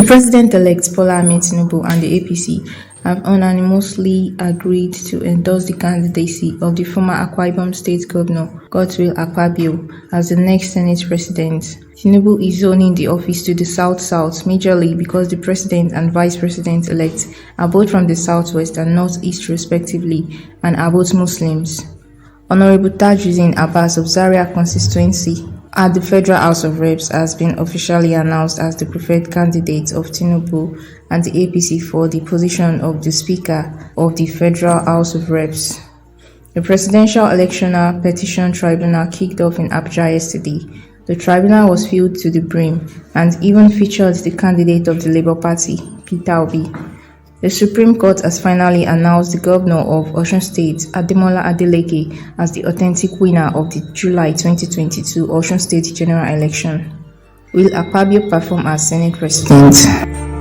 The President-elect Bola Ahmed Tinubu and the APC have unanimously agreed to endorse the candidacy of the former Akpabio State Governor Godswill Akpabio as the next Senate President. Tinubu is zoning the office to the South-South majorly because the President and Vice President-elect are both from the Southwest and Northeast respectively and are both Muslims. Honorable Tajudeen Abass of Zaria constituency at the Federal House of Reps has been officially announced as the preferred candidate of Tinubu and the APC for the position of the Speaker of the Federal House of Reps. The Presidential Electoral Petition Tribunal kicked off in Abuja yesterday. The tribunal was filled to the brim and even featured the candidate of the Labour Party, Peter Obi. The Supreme Court has finally announced the Governor of Osun State, Adeleke, as the authentic winner of the July 2022 Osun State general election. Will Akpabio perform as Senate President?